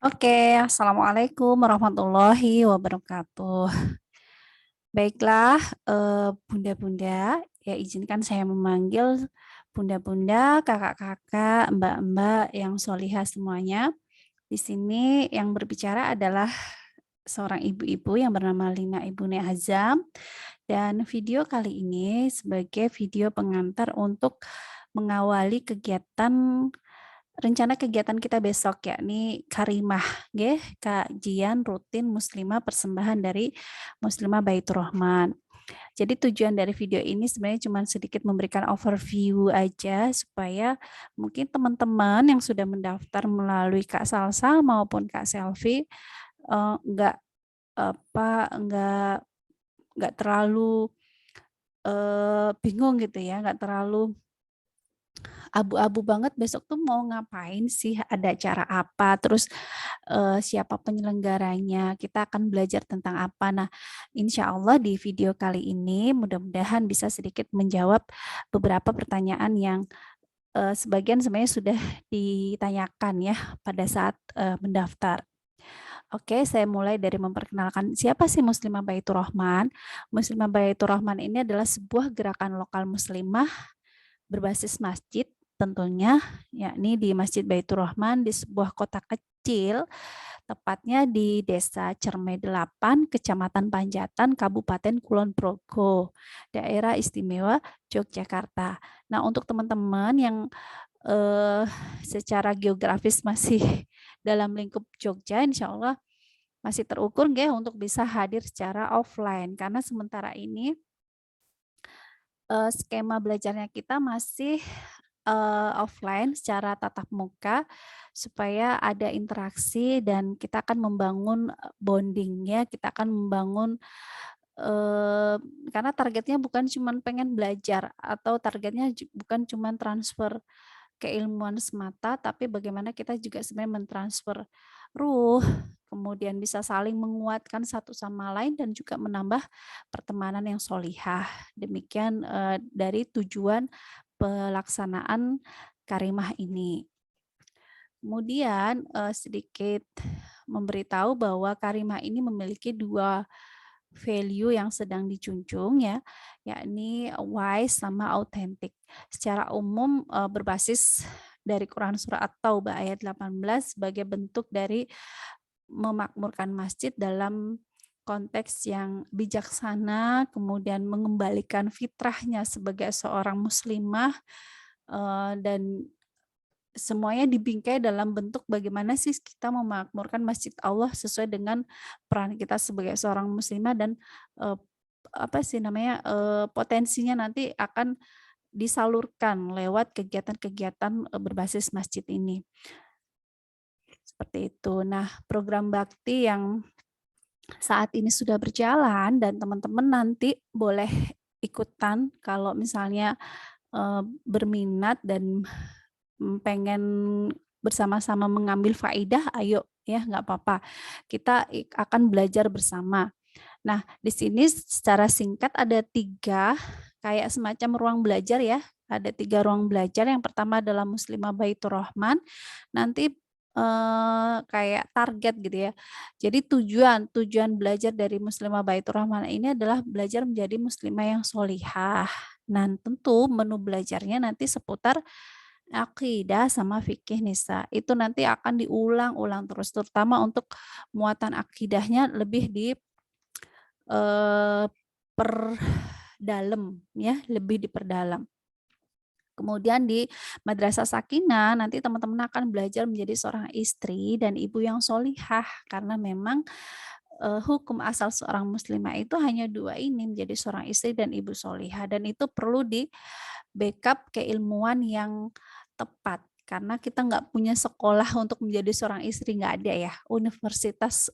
Oke, Assalamualaikum warahmatullahi wabarakatuh. Baiklah, bunda-bunda, ya izinkan saya memanggil bunda-bunda, kakak-kakak, mbak-mbak yang solihah semuanya. Di sini yang berbicara adalah seorang ibu-ibu yang bernama Lina Ibune Azam. Dan video kali ini sebagai video pengantar untuk mengawali rencana kegiatan kita besok, yakni Karimah, nggih, kajian rutin Muslimah persembahan dari Muslimah Baitur Rahman. Jadi tujuan dari video ini sebenarnya cuma sedikit memberikan overview aja supaya mungkin teman-teman yang sudah mendaftar melalui Kak Salsa maupun Kak Selvi nggak apa nggak terlalu bingung gitu ya, nggak terlalu abu-abu banget besok tuh mau ngapain sih, ada acara apa, terus siapa penyelenggaranya, kita akan belajar tentang apa. Nah, insya Allah di video kali ini mudah-mudahan bisa sedikit menjawab beberapa pertanyaan yang sebagian sebenarnya sudah ditanyakan ya pada saat mendaftar. Oke, saya mulai dari memperkenalkan siapa sih Muslimah Baitur Rahman. Muslimah Baitur Rahman ini adalah sebuah gerakan lokal muslimah berbasis masjid tentunya, yakni di Masjid Baitur Rahman di sebuah kota kecil, tepatnya di Desa Cermai 8, Kecamatan Panjatan, Kabupaten Kulon Progo, Daerah Istimewa Yogyakarta. Nah, untuk teman-teman yang secara geografis masih dalam lingkup Jogja, insya Allah masih terukur nggih untuk bisa hadir secara offline, karena sementara ini skema belajarnya kita masih offline secara tatap muka supaya ada interaksi dan kita akan membangun bondingnya, kita akan membangun karena targetnya bukan cuma pengen belajar atau targetnya bukan cuma transfer keilmuan semata, tapi bagaimana kita juga sebenarnya mentransfer ruh, kemudian bisa saling menguatkan satu sama lain dan juga menambah pertemanan yang solihah. Demikian dari tujuan pelaksanaan Karimah ini. Kemudian sedikit memberitahu bahwa Karimah ini memiliki dua value yang sedang dijunjung ya, yakni wise sama authentic. Secara umum berbasis dari Quran Surah At-Taubah ayat 18 sebagai bentuk dari memakmurkan masjid dalam konteks yang bijaksana, kemudian mengembalikan fitrahnya sebagai seorang muslimah, dan semuanya dibingkai dalam bentuk bagaimana sih kita memakmurkan masjid Allah sesuai dengan peran kita sebagai seorang muslimah dan apa sih namanya potensinya nanti akan disalurkan lewat kegiatan-kegiatan berbasis masjid ini. Seperti itu. Nah, program bakti yang saat ini sudah berjalan dan teman-teman nanti boleh ikutan kalau misalnya berminat dan pengen bersama-sama mengambil faidah, ayo ya nggak apa-apa. Kita akan belajar bersama. Nah, di sini secara singkat ada 3 kayak semacam ruang belajar ya. Ada 3 ruang belajar. Yang pertama adalah Muslimah Baitur Rahman. Nanti kayak target gitu ya. Jadi tujuan belajar dari Muslimah Baitur Rahman ini adalah belajar menjadi muslimah yang solihah. Nah, tentu menu belajarnya nanti seputar akidah sama fikih nisa. Itu nanti akan diulang-ulang terus, terutama untuk muatan akidahnya lebih di perdalam ya, lebih diperdalam. Kemudian di Madrasah Sakinah nanti teman-teman akan belajar menjadi seorang istri dan ibu yang solihah, karena memang hukum asal seorang muslimah itu hanya 2 ini, menjadi seorang istri dan ibu solihah, dan itu perlu di backup keilmuan yang tepat, karena kita nggak punya sekolah untuk menjadi seorang istri, nggak ada ya, universitas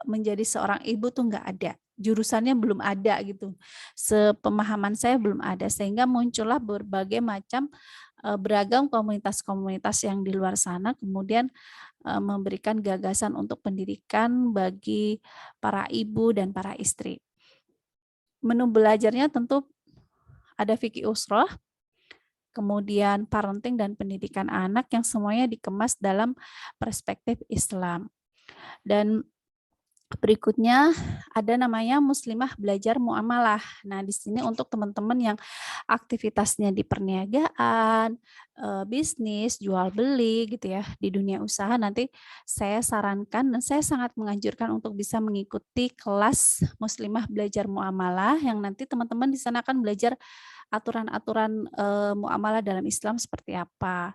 menjadi seorang ibu tuh nggak ada, jurusannya belum ada gitu, sepemahaman saya belum ada, sehingga muncullah berbagai macam beragam komunitas-komunitas yang di luar sana, kemudian memberikan gagasan untuk pendidikan bagi para ibu dan para istri. Menu belajarnya tentu ada fikih usroh, kemudian parenting dan pendidikan anak yang semuanya dikemas dalam perspektif Islam. Dan berikutnya ada namanya Muslimah Belajar Muamalah. Nah, di sini untuk teman-teman yang aktivitasnya di perniagaan, bisnis, jual beli gitu ya, di dunia usaha, nanti saya sarankan dan saya sangat menganjurkan untuk bisa mengikuti kelas Muslimah Belajar Muamalah yang nanti teman-teman di sana akan belajar aturan-aturan muamalah dalam Islam seperti apa.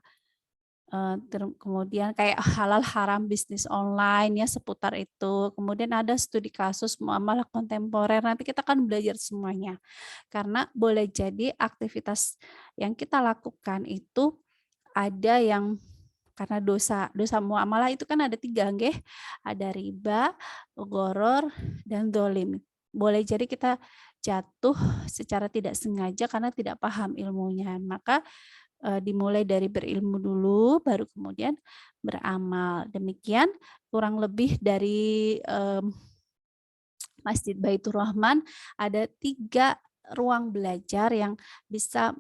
Kemudian kayak halal haram bisnis online ya seputar itu. Kemudian ada studi kasus muamalah kontemporer. Nanti kita akan belajar semuanya. Karena boleh jadi aktivitas yang kita lakukan itu ada yang karena dosa muamalah itu kan ada 3, nggih. Ada riba, gharar, dan dolim. Boleh jadi kita jatuh secara tidak sengaja karena tidak paham ilmunya. Maka dimulai dari berilmu dulu, baru kemudian beramal. Demikian kurang lebih dari Masjid Baitur Rahman ada 3 ruang belajar yang bisa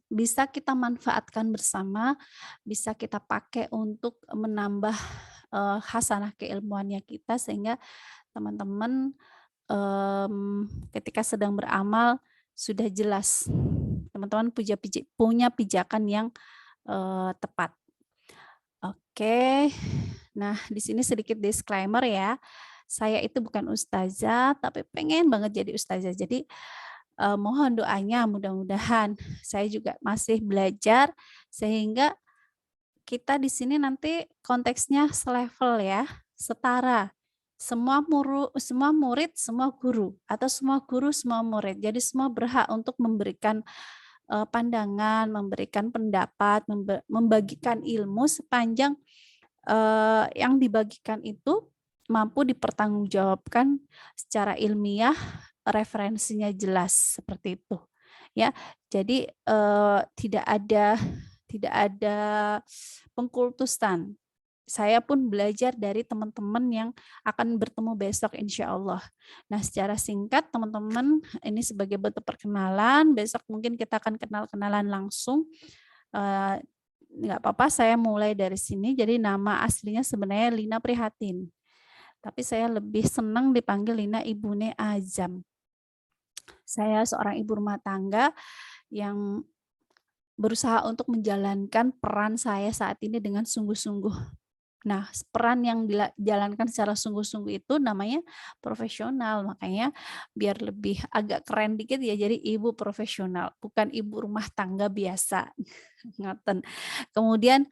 bisa kita manfaatkan bersama, bisa kita pakai untuk menambah hasanah keilmuannya kita sehingga teman-teman ketika sedang beramal sudah jelas. Teman-teman punya pijakan yang tepat. Oke. Nah, di sini sedikit disclaimer ya. Saya itu bukan ustazah, tapi pengen banget jadi ustazah. Jadi mohon doanya mudah-mudahan saya juga masih belajar sehingga kita di sini nanti konteksnya selevel ya, setara. Semua murid, semua guru, atau semua guru, semua murid. Jadi semua berhak untuk memberikan pandangan, memberikan pendapat, membagikan ilmu sepanjang yang dibagikan itu mampu dipertanggungjawabkan secara ilmiah, referensinya jelas seperti itu. Ya, jadi tidak ada pengkultusan. Saya pun belajar dari teman-teman yang akan bertemu besok insya Allah. Nah, secara singkat teman-teman, ini sebagai bentuk perkenalan, besok mungkin kita akan kenal-kenalan langsung. Nggak apa-apa, saya mulai dari sini. Jadi nama aslinya sebenarnya Lina Prihatin. Tapi saya lebih senang dipanggil Lina Ibune Azam. Saya seorang ibu rumah tangga yang berusaha untuk menjalankan peran saya saat ini dengan sungguh-sungguh. Nah, peran yang dijalankan secara sungguh-sungguh itu namanya profesional. Makanya biar lebih agak keren dikit ya, jadi ibu profesional, bukan ibu rumah tangga biasa. Ngoten. Kemudian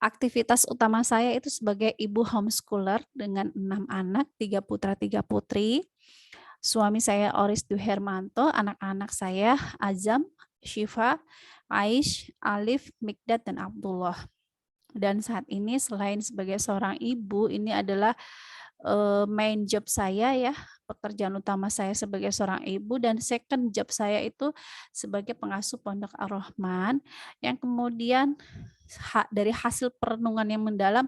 aktivitas utama saya itu sebagai ibu homeschooler dengan 6 anak, 3 putra, 3 putri. Suami saya Oris Duhermanto, anak-anak saya Azam, Syifa, Aish, Alif, Mikdad, dan Abdullah. Dan saat ini selain sebagai seorang ibu, ini adalah main job saya ya, pekerjaan utama saya sebagai seorang ibu, dan second job saya itu sebagai pengasuh Pondok Ar-Rahman yang kemudian dari hasil perenungan yang mendalam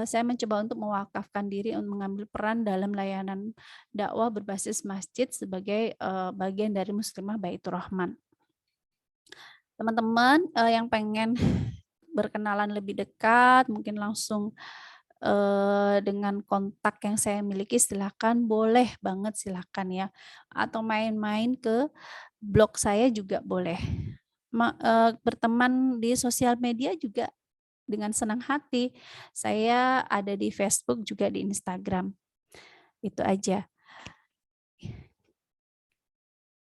saya mencoba untuk mewakafkan diri untuk mengambil peran dalam layanan dakwah berbasis masjid sebagai bagian dari Muslimah Baitur Rahman. Teman-teman yang pengen berkenalan lebih dekat, mungkin langsung dengan kontak yang saya miliki silakan, boleh banget silakan ya. Atau main-main ke blog saya juga boleh. Berteman di sosial media juga dengan senang hati. Saya ada di Facebook juga di Instagram. Itu aja.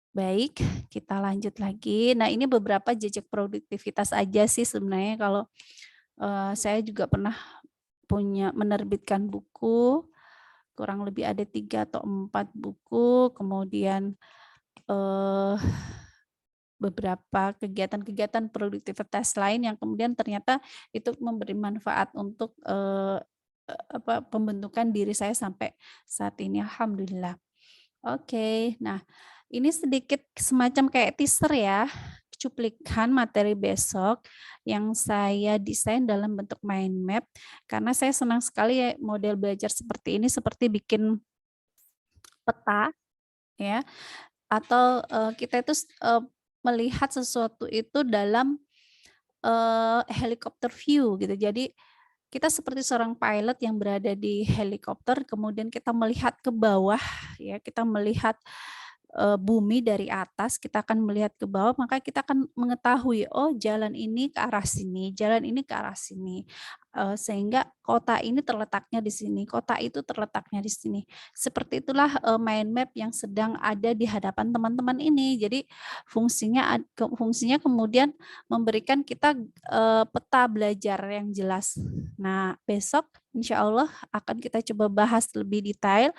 Baik, kita lanjut lagi. Nah, ini beberapa jejak produktivitas aja sih sebenarnya kalau saya juga pernah menerbitkan buku, kurang lebih ada 3 atau 4 buku, kemudian beberapa kegiatan-kegiatan produktivitas lain yang kemudian ternyata itu memberi manfaat untuk pembentukan diri saya sampai saat ini, alhamdulillah. Oke, nah ini sedikit semacam kayak teaser ya, cuplikan materi besok yang saya desain dalam bentuk mind map, karena saya senang sekali ya model belajar seperti ini, seperti bikin peta ya, atau kita itu melihat sesuatu itu dalam helikopter view gitu. Jadi kita seperti seorang pilot yang berada di helikopter, kemudian kita melihat ke bawah ya, kita melihat, bumi dari atas, kita akan melihat ke bawah, maka kita akan mengetahui, oh jalan ini ke arah sini, jalan ini ke arah sini, sehingga kota ini terletaknya di sini, kota itu terletaknya di sini. Seperti itulah, mind map yang sedang ada di hadapan teman-teman ini. Jadi fungsinya kemudian memberikan kita, peta belajar yang jelas. Nah, besok insya Allah akan kita coba bahas lebih detail,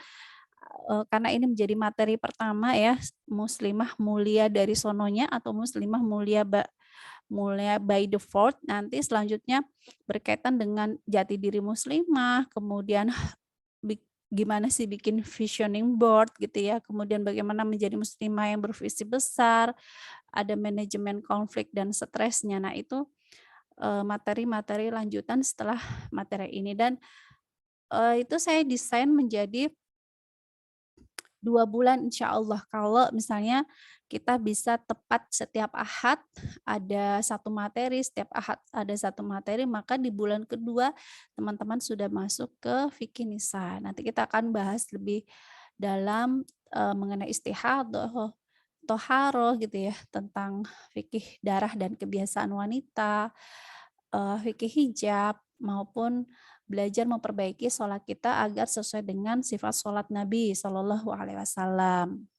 karena ini menjadi materi pertama ya, muslimah mulia dari sononya atau muslimah mulia by default. Nanti selanjutnya berkaitan dengan jati diri muslimah, kemudian gimana sih bikin visioning board gitu ya, kemudian bagaimana menjadi muslimah yang bervisi besar, ada manajemen konflik dan stresnya. Nah, itu materi-materi lanjutan setelah materi ini dan, itu saya desain menjadi 2 bulan insya Allah. Kalau misalnya kita bisa tepat setiap Ahad ada satu materi, setiap Ahad ada satu materi, maka di bulan kedua teman-teman sudah masuk ke fikih nisa. Nanti kita akan bahas lebih dalam, mengenai istihadah, toharoh gitu ya, tentang fikih darah dan kebiasaan wanita, fikih hijab, maupun belajar memperbaiki sholat kita agar sesuai dengan sifat sholat Nabi Shallallahu Alaihi Wasallam.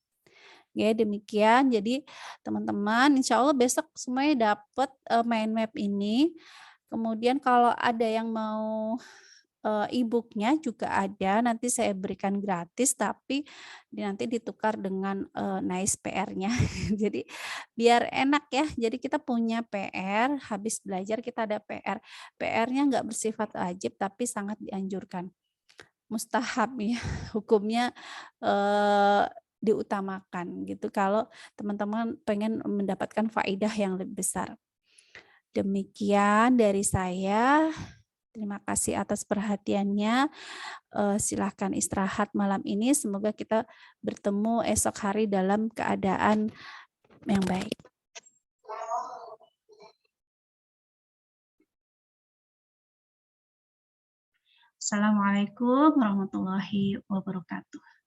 Ya demikian, jadi teman-teman insya Allah besok semuanya dapat mind map ini. Kemudian kalau ada yang mau e-book-nya juga ada, nanti saya berikan gratis, tapi nanti ditukar dengan, Nice PR-nya. Jadi biar enak ya, jadi kita punya PR, habis belajar kita ada PR. PR-nya nggak bersifat wajib, tapi sangat dianjurkan. Mustahab ya, hukumnya, diutamakan gitu kalau teman-teman pengen mendapatkan faidah yang lebih besar. Demikian dari saya. Terima kasih atas perhatiannya. Silahkan istirahat malam ini. Semoga kita bertemu esok hari dalam keadaan yang baik. Assalamualaikum warahmatullahi wabarakatuh.